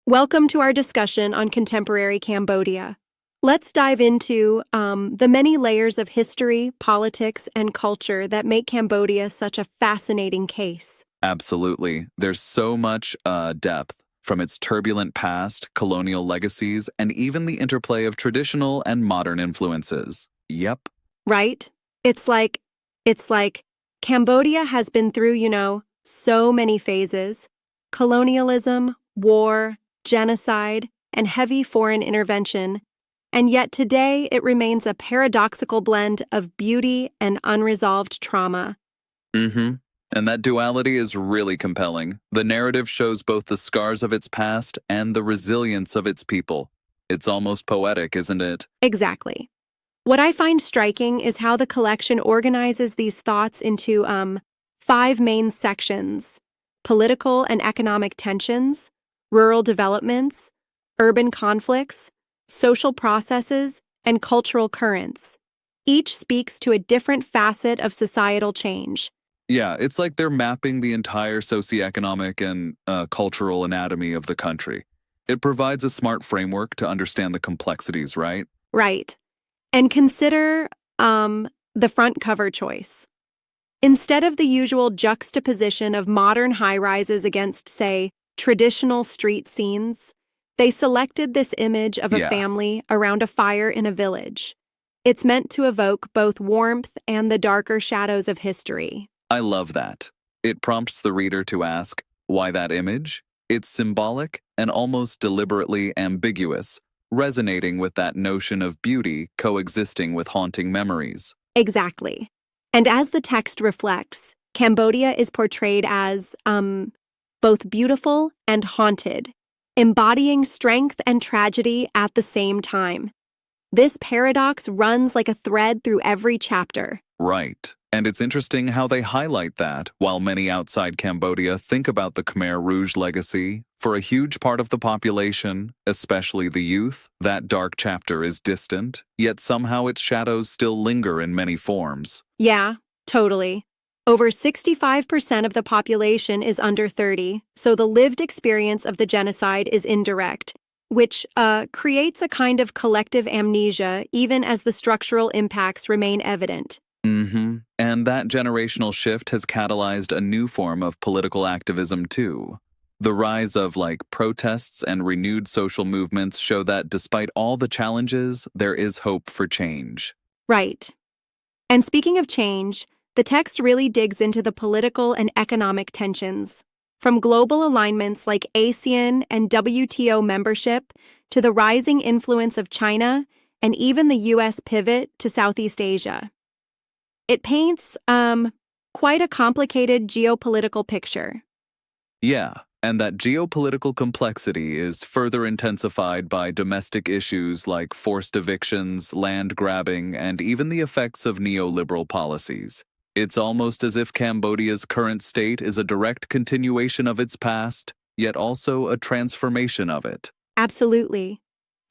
Welcome to our discussion on contemporary Cambodia. Let's dive into the many layers of history, politics, and culture that make Cambodia such a fascinating case. Absolutely. There's so much depth, from its turbulent past, colonial legacies, and even the interplay of traditional and modern influences. Yep. Right? It's like Cambodia has been through, so many phases: colonialism, war, genocide, and heavy foreign intervention. And yet today it remains a paradoxical blend of beauty and unresolved trauma. Mm-hmm. And that duality is really compelling. The narrative shows both the scars of its past and the resilience of its people. It's almost poetic, isn't it? Exactly. What I find striking is how the collection organizes these thoughts into 5 main sections: political and economic tensions, rural developments, urban conflicts, social processes, and cultural currents. Each speaks to a different facet of societal change. Yeah, it's like they're mapping the entire socioeconomic and cultural anatomy of the country. It provides a smart framework to understand the complexities, right? Right. And consider the front cover choice. Instead of the usual juxtaposition of modern high-rises against, say, traditional street scenes, they selected this image of a family around a fire in a village. It's meant to evoke both warmth and the darker shadows of history. I love that. It prompts the reader to ask, why that image? It's symbolic and almost deliberately ambiguous, resonating with that notion of beauty coexisting with haunting memories. Exactly. And as the text reflects, Cambodia is portrayed as, both beautiful and haunted, embodying strength and tragedy at the same time. This paradox runs like a thread through every chapter. Right. And it's interesting how they highlight that, while many outside Cambodia think about the Khmer Rouge legacy, for a huge part of the population, especially the youth, that dark chapter is distant, yet somehow its shadows still linger in many forms. Yeah, totally. Over 65% of the population is under 30, so the lived experience of the genocide is indirect, which creates a kind of collective amnesia even as the structural impacts remain evident. Mm-hmm. And that generational shift has catalyzed a new form of political activism too. The rise of, protests and renewed social movements show that despite all the challenges, there is hope for change. Right. And speaking of change, the text really digs into the political and economic tensions, from global alignments like ASEAN and WTO membership to the rising influence of China and even the U.S. pivot to Southeast Asia. It paints, quite a complicated geopolitical picture. Yeah, and that geopolitical complexity is further intensified by domestic issues like forced evictions, land grabbing, and even the effects of neoliberal policies. It's almost as if Cambodia's current state is a direct continuation of its past, yet also a transformation of it. Absolutely.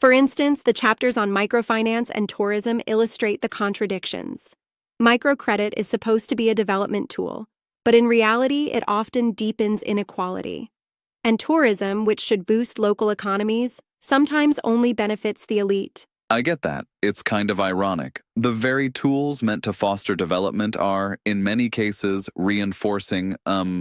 For instance, the chapters on microfinance and tourism illustrate the contradictions. Microcredit is supposed to be a development tool, but in reality, it often deepens inequality. And tourism, which should boost local economies, sometimes only benefits the elite. I get that. It's kind of ironic. The very tools meant to foster development are, in many cases, reinforcing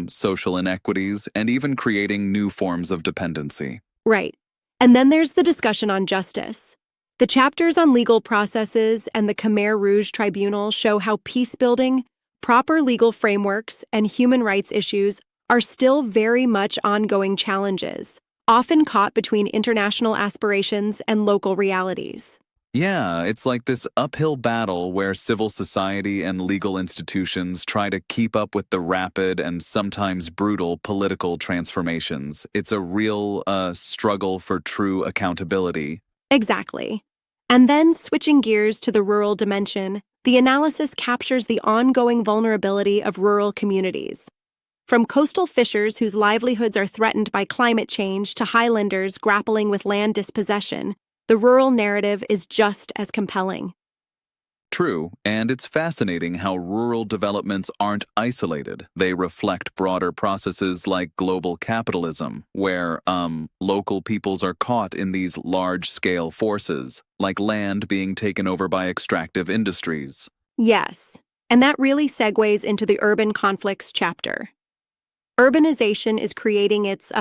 social inequities and even creating new forms of dependency. Right. And then there's the discussion on justice. The chapters on legal processes and the Khmer Rouge Tribunal show how peace-building, proper legal frameworks, and human rights issues are still very much ongoing challenges, often caught between international aspirations and local realities. Yeah, it's like this uphill battle where civil society and legal institutions try to keep up with the rapid and sometimes brutal political transformations. It's a real struggle for true accountability. Exactly. And then, switching gears to the rural dimension, the analysis captures the ongoing vulnerability of rural communities. From coastal fishers whose livelihoods are threatened by climate change to highlanders grappling with land dispossession, the rural narrative is just as compelling. True, and it's fascinating how rural developments aren't isolated. They reflect broader processes like global capitalism, where, local peoples are caught in these large-scale forces, like land being taken over by extractive industries. Yes, and that really segues into the urban conflicts chapter. Urbanization is creating its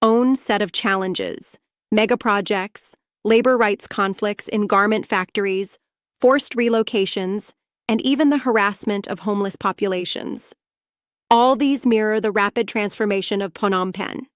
own set of challenges: mega projects, labor rights conflicts in garment factories, forced relocations, and even the harassment of homeless populations. All these mirror the rapid transformation of Phnom Penh.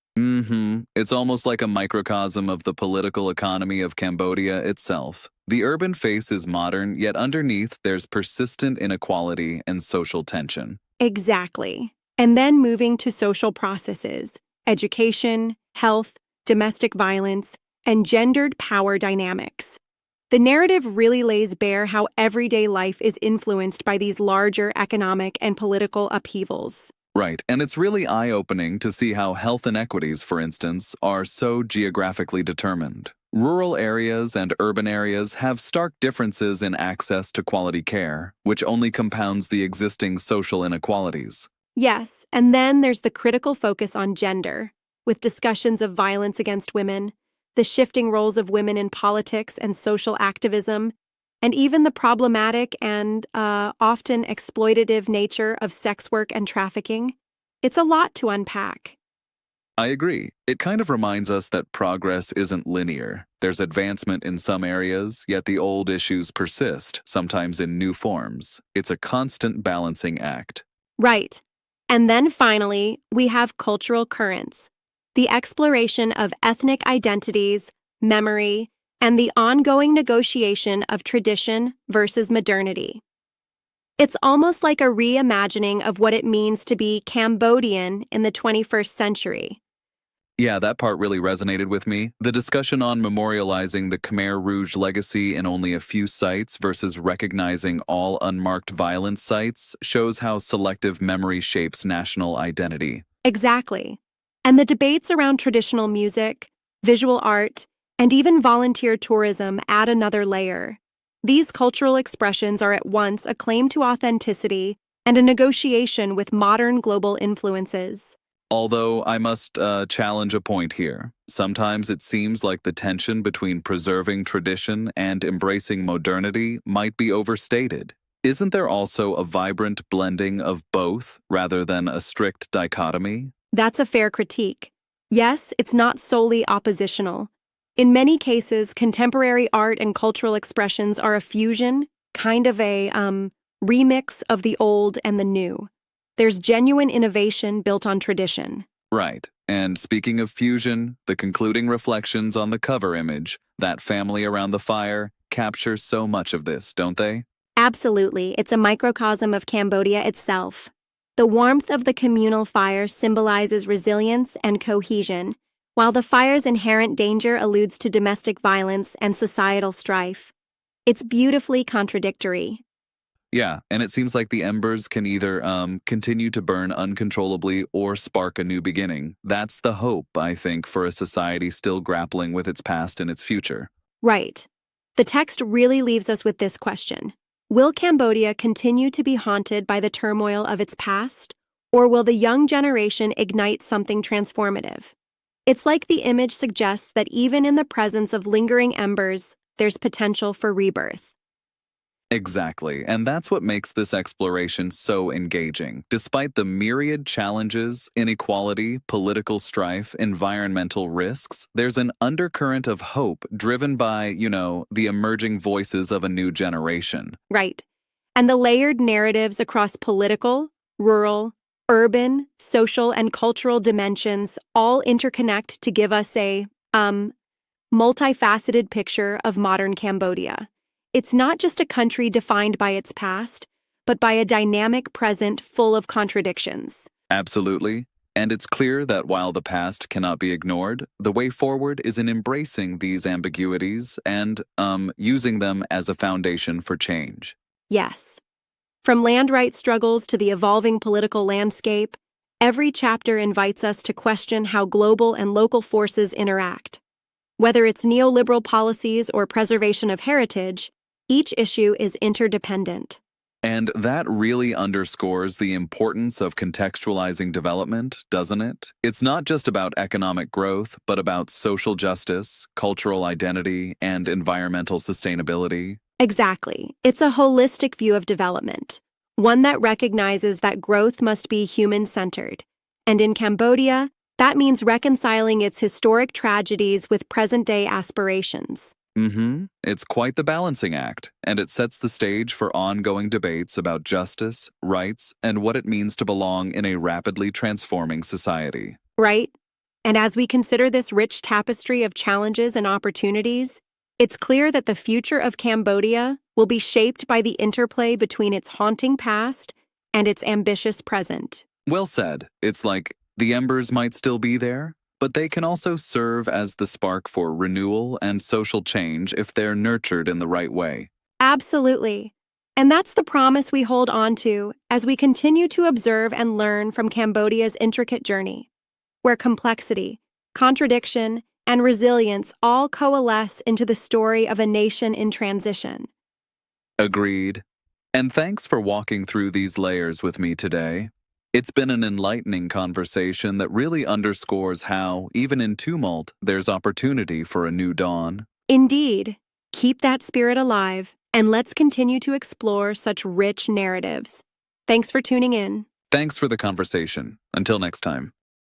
It's almost like a microcosm of the political economy of Cambodia itself. The urban face is modern, yet underneath there's persistent inequality and social tension. Exactly. And then moving to social processes: education, health, domestic violence, and gendered power dynamics. The narrative really lays bare how everyday life is influenced by these larger economic and political upheavals. Right, and it's really eye-opening to see how health inequities, for instance, are so geographically determined. Rural areas and urban areas have stark differences in access to quality care, which only compounds the existing social inequalities. Yes, and then there's the critical focus on gender, with discussions of violence against women, the shifting roles of women in politics and social activism, and even the problematic and often exploitative nature of sex work and trafficking. It's a lot to unpack. I agree. It kind of reminds us that progress isn't linear. There's advancement in some areas, yet the old issues persist, sometimes in new forms. It's a constant balancing act. Right. And then finally, we have cultural currents: the exploration of ethnic identities, memory, and the ongoing negotiation of tradition versus modernity. It's almost like a reimagining of what it means to be Cambodian in the 21st century. Yeah, that part really resonated with me. The discussion on memorializing the Khmer Rouge legacy in only a few sites versus recognizing all unmarked violence sites shows how selective memory shapes national identity. Exactly. And the debates around traditional music, visual art, and even volunteer tourism add another layer. These cultural expressions are at once a claim to authenticity and a negotiation with modern global influences. Although I must challenge a point here. Sometimes it seems like the tension between preserving tradition and embracing modernity might be overstated. Isn't there also a vibrant blending of both rather than a strict dichotomy? That's a fair critique. Yes, it's not solely oppositional. In many cases, contemporary art and cultural expressions are a fusion, kind of a remix of the old and the new. There's genuine innovation built on tradition. Right. And speaking of fusion, the concluding reflections on the cover image, that family around the fire, capture so much of this, don't they? Absolutely. It's a microcosm of Cambodia itself. The warmth of the communal fire symbolizes resilience and cohesion, while the fire's inherent danger alludes to domestic violence and societal strife. It's beautifully contradictory. Yeah, and it seems like the embers can either continue to burn uncontrollably or spark a new beginning. That's the hope, I think, for a society still grappling with its past and its future. Right. The text really leaves us with this question: will Cambodia continue to be haunted by the turmoil of its past, or will the young generation ignite something transformative? It's like the image suggests that even in the presence of lingering embers, there's potential for rebirth. Exactly, and that's what makes this exploration so engaging. Despite the myriad challenges, inequality, political strife, environmental risks, there's an undercurrent of hope driven by, the emerging voices of a new generation. Right. And the layered narratives across political, rural, urban, social, and cultural dimensions all interconnect to give us a, multifaceted picture of modern Cambodia. It's not just a country defined by its past, but by a dynamic present full of contradictions. Absolutely. And it's clear that while the past cannot be ignored, the way forward is in embracing these ambiguities and, using them as a foundation for change. Yes. From land rights struggles to the evolving political landscape, every chapter invites us to question how global and local forces interact. Whether it's neoliberal policies or preservation of heritage, Each issue is interdependent. And that really underscores the importance of contextualizing development, doesn't it? It's not just about economic growth, but about social justice, cultural identity, and environmental sustainability. Exactly. It's a holistic view of development, one that recognizes that growth must be human-centered. And in Cambodia, that means reconciling its historic tragedies with present-day aspirations. It's quite the balancing act, and it sets the stage for ongoing debates about justice, rights, and what it means to belong in a rapidly transforming society. Right? And as we consider this rich tapestry of challenges and opportunities, it's clear that the future of Cambodia will be shaped by the interplay between its haunting past and its ambitious present. Well said. It's like the embers might still be there, but they can also serve as the spark for renewal and social change if they're nurtured in the right way. Absolutely. And that's the promise we hold on to as we continue to observe and learn from Cambodia's intricate journey, where complexity, contradiction, and resilience all coalesce into the story of a nation in transition. Agreed. And thanks for walking through these layers with me today. It's been an enlightening conversation that really underscores how, even in tumult, there's opportunity for a new dawn. Indeed. Keep that spirit alive, and let's continue to explore such rich narratives. Thanks for tuning in. Thanks for the conversation. Until next time.